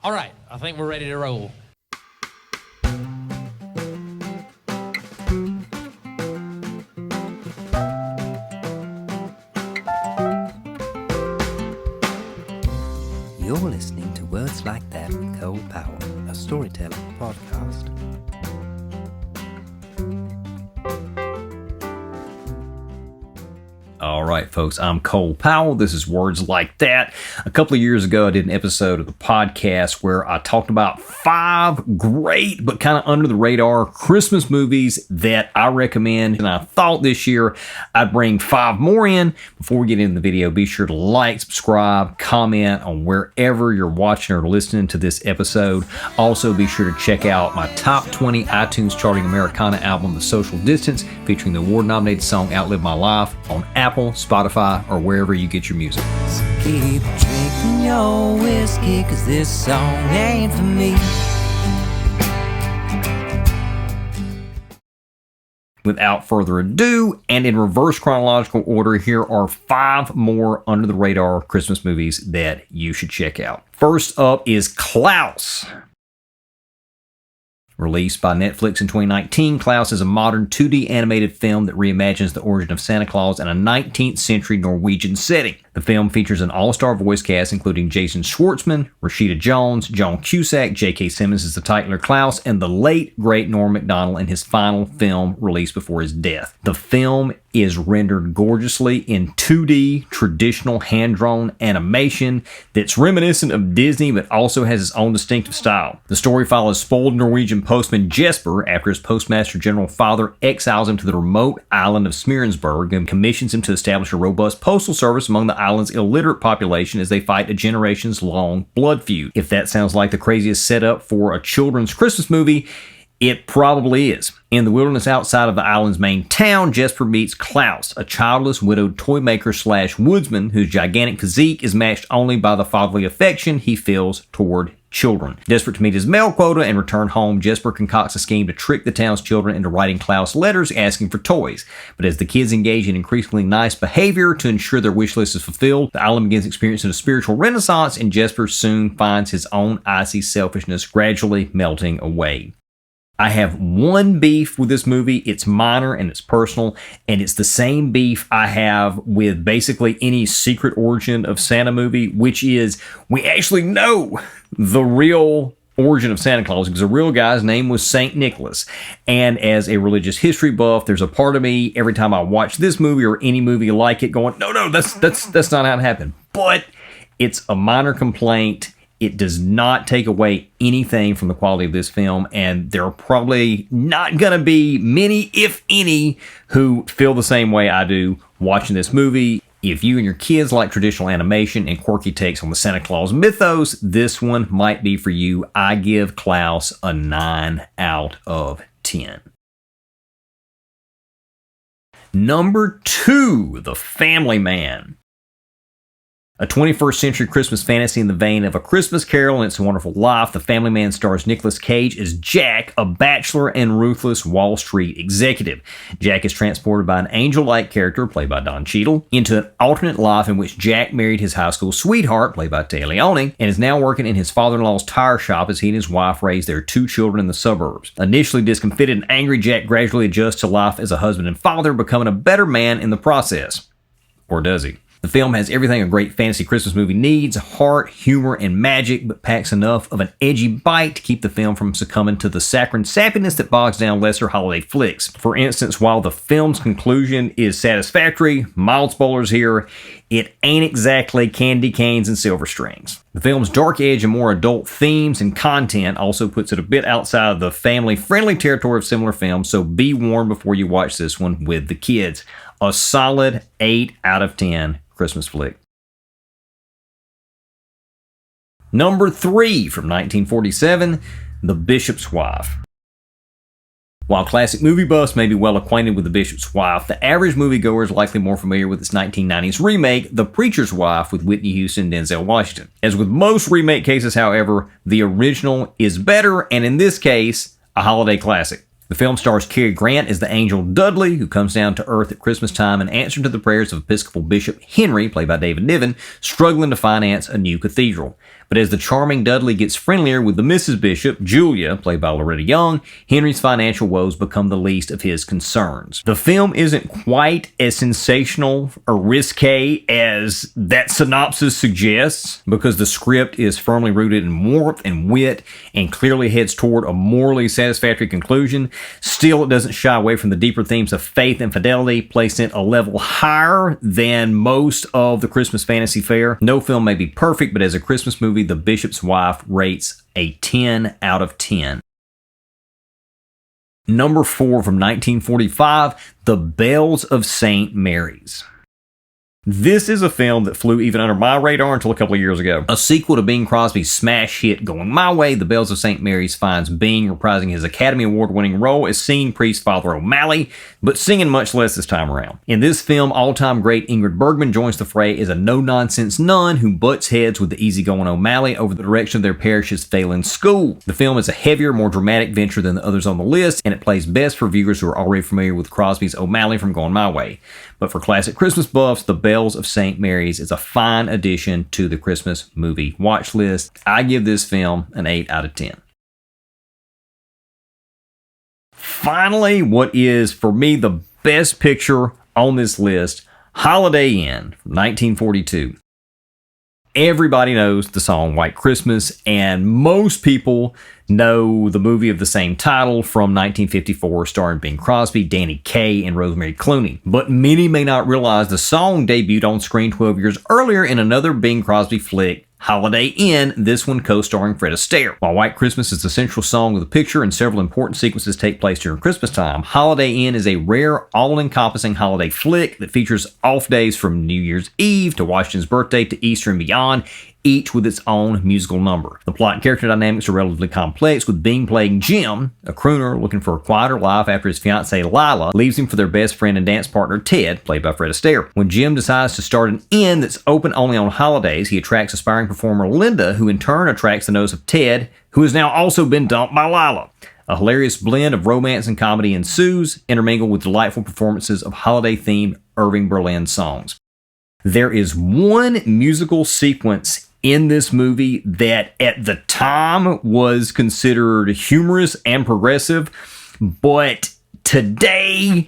All right, I think we're ready to roll. You're listening to Words Like That with Cole Powell, a storytelling podcast. All right, folks, I'm Cole Powell. This is Words Like That. A couple of years ago, I did an episode of the podcast where I talked about 5 great but kind of under the radar Christmas movies that I recommend. And I thought this year I'd bring 5 more in. Before we get into the video, be sure to like, subscribe, comment on wherever you're watching or listening to this episode. Also, be sure to check out my top 20 iTunes charting Americana album, The Social Distance, featuring the award-nominated song Outlive My Life on Apple, Spotify, or wherever you get your music. So keep drinking your whiskey, cause this song ain't for me. Without further ado, and in reverse chronological order, here are 5 more under the radar Christmas movies that you should check out. First up is Klaus. Released by Netflix in 2019, Klaus is a modern 2D animated film that reimagines the origin of Santa Claus in a 19th century Norwegian setting. The film features an all-star voice cast including Jason Schwartzman, Rashida Jones, John Cusack, J.K. Simmons as the titular Klaus, and the late, great Norm Macdonald in his final film released before his death. The film is rendered gorgeously in 2D, traditional hand-drawn animation that's reminiscent of Disney but also has its own distinctive style. The story follows spoiled Norwegian postman Jesper after his postmaster general father exiles him to the remote island of Smearensburg and commissions him to establish a robust postal service among the island's illiterate population as they fight a generations-long blood feud. If that sounds like the craziest setup for a children's Christmas movie, it probably is. In the wilderness outside of the island's main town, Jesper meets Klaus, a childless widowed toy maker / woodsman whose gigantic physique is matched only by the fatherly affection he feels toward children. Desperate to meet his mail quota and return home, Jesper concocts a scheme to trick the town's children into writing Klaus letters asking for toys. But as the kids engage in increasingly nice behavior to ensure their wish list is fulfilled, the island begins experiencing a spiritual renaissance, and Jesper soon finds his own icy selfishness gradually melting away. I have one beef with this movie. It's minor and it's personal, and it's the same beef I have with basically any secret origin of Santa movie, which is we actually know the real origin of Santa Claus because the real guy's name was Saint Nicholas. And as a religious history buff, there's a part of me every time I watch this movie or any movie like it going, no, that's not how it happened. But it's a minor complaint. It does not take away anything from the quality of this film, and there are probably not going to be many, if any, who feel the same way I do watching this movie. If you and your kids like traditional animation and quirky takes on the Santa Claus mythos, this one might be for you. I give Klaus a 9 out of 10. Number 2, The Family Man. A 21st century Christmas fantasy in the vein of A Christmas Carol and It's a Wonderful Life, The Family Man stars Nicolas Cage as Jack, a bachelor and ruthless Wall Street executive. Jack is transported by an angel-like character, played by Don Cheadle, into an alternate life in which Jack married his high school sweetheart, played by Téa Leoni, and is now working in his father-in-law's tire shop as he and his wife raise their 2 children in the suburbs. Initially discomfited and angry, Jack gradually adjusts to life as a husband and father, becoming a better man in the process. Or does he? The film has everything a great fantasy Christmas movie needs: heart, humor, and magic, but packs enough of an edgy bite to keep the film from succumbing to the saccharine sappiness that bogs down lesser holiday flicks. For instance, while the film's conclusion is satisfactory, mild spoilers here, it ain't exactly candy canes and silver strings. The film's dark edge and more adult themes and content also puts it a bit outside of the family-friendly territory of similar films, so be warned before you watch this one with the kids. A solid 8 out of 10 Christmas flick. Number 3 from 1947, The Bishop's Wife. While classic movie buffs may be well acquainted with The Bishop's Wife, the average moviegoer is likely more familiar with its 1990s remake, The Preacher's Wife, with Whitney Houston and Denzel Washington. As with most remake cases, however, the original is better, and in this case, a holiday classic. The film stars Cary Grant as the angel Dudley, who comes down to Earth at Christmas time in answer to the prayers of Episcopal Bishop Henry, played by David Niven, struggling to finance a new cathedral. But as the charming Dudley gets friendlier with the Mrs. Bishop, Julia, played by Loretta Young, Henry's financial woes become the least of his concerns. The film isn't quite as sensational or risque as that synopsis suggests, because the script is firmly rooted in warmth and wit and clearly heads toward a morally satisfactory conclusion. Still, it doesn't shy away from the deeper themes of faith and fidelity, placing it a level higher than most of the Christmas fantasy fare. No film may be perfect, but as a Christmas movie, The Bishop's Wife rates a 10 out of 10. Number 4 from 1945, The Bells of St. Mary's. This is a film that flew even under my radar until a couple of years ago. A sequel to Bing Crosby's smash hit Going My Way, The Bells of St. Mary's finds Bing reprising his Academy Award-winning role as singing priest Father O'Malley, but singing much less this time around. In this film, all-time great Ingrid Bergman joins the fray as a no-nonsense nun who butts heads with the easygoing O'Malley over the direction of their parish's failing school. The film is a heavier, more dramatic venture than the others on the list, and it plays best for viewers who are already familiar with Crosby's O'Malley from Going My Way. But for classic Christmas buffs, The Bells of St. Mary's is a fine addition to the Christmas movie watch list. I give this film an 8 out of 10. Finally, what is, for me, the best picture on this list, Holiday Inn from 1942. Everybody knows the song White Christmas, and most people know the movie of the same title from 1954 starring Bing Crosby, Danny Kaye, and Rosemary Clooney. But many may not realize the song debuted on screen 12 years earlier in another Bing Crosby flick, Holiday Inn, this one co-starring Fred Astaire. While White Christmas is the central song of the picture and several important sequences take place during Christmas time, Holiday Inn is a rare, all-encompassing holiday flick that features off days from New Year's Eve to Washington's birthday to Easter and beyond, each with its own musical number. The plot and character dynamics are relatively complex, with Bing playing Jim, a crooner looking for a quieter life after his fiancée Lila leaves him for their best friend and dance partner Ted, played by Fred Astaire. When Jim decides to start an inn that's open only on holidays, he attracts aspiring performer Linda, who in turn attracts the nose of Ted, who has now also been dumped by Lila. A hilarious blend of romance and comedy ensues, intermingled with delightful performances of holiday-themed Irving Berlin songs. There is one musical sequence in this movie that at the time was considered humorous and progressive, but today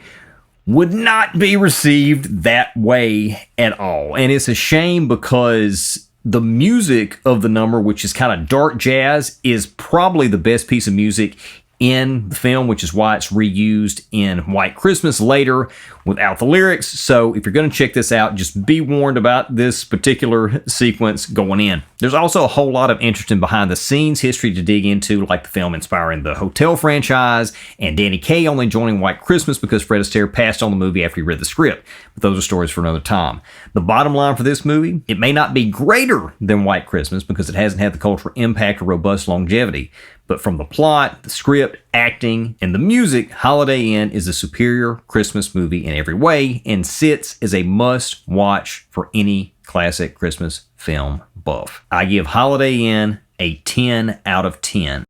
would not be received that way at all. And it's a shame, because the music of the number, which is kind of dark jazz, is probably the best piece of music in the film, which is why it's reused in White Christmas later without the lyrics. So if you're going to check this out, just be warned about this particular sequence going in. There's also a whole lot of interesting behind-the-scenes history to dig into, like the film inspiring the Hotel franchise, and Danny Kaye only joining White Christmas because Fred Astaire passed on the movie after he read the script. But those are stories for another time. The bottom line for this movie, it may not be greater than White Christmas because it hasn't had the cultural impact or robust longevity. But from the plot, the script, acting, and the music, Holiday Inn is a superior Christmas movie in every way and sits as a must-watch for any classic Christmas film buff. I give Holiday Inn a 10 out of 10.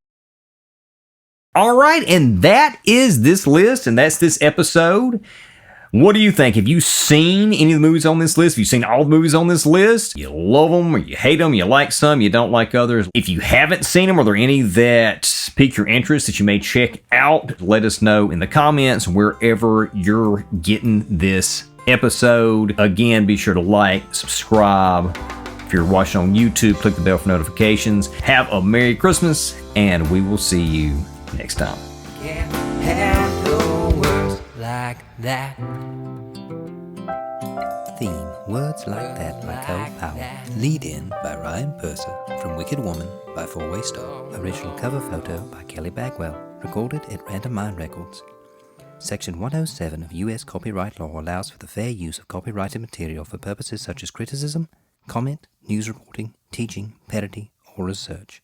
All right, and that is this list, and that's this episode. What do you think? Have you seen any of the movies on this list? Have you seen all the movies on this list? You love them or you hate them? You like some, you don't like others? If you haven't seen them, are there any that pique your interest that you may check out? Let us know in the comments wherever you're getting this episode. Again, be sure to like, subscribe. If you're watching on YouTube, click the bell for notifications. Have a Merry Christmas, and we will see you next time. Can't have no words like that. Theme, Words Like That by Cole Powell. Lead in by Ryan Purser. From Wicked Woman by Four Way Stop. Original cover photo by Kelly Bagwell. Recorded at Randomine Records. Section 107 of U.S. copyright law allows for the fair use of copyrighted material for purposes such as criticism, comment, news reporting, teaching, parody, or research.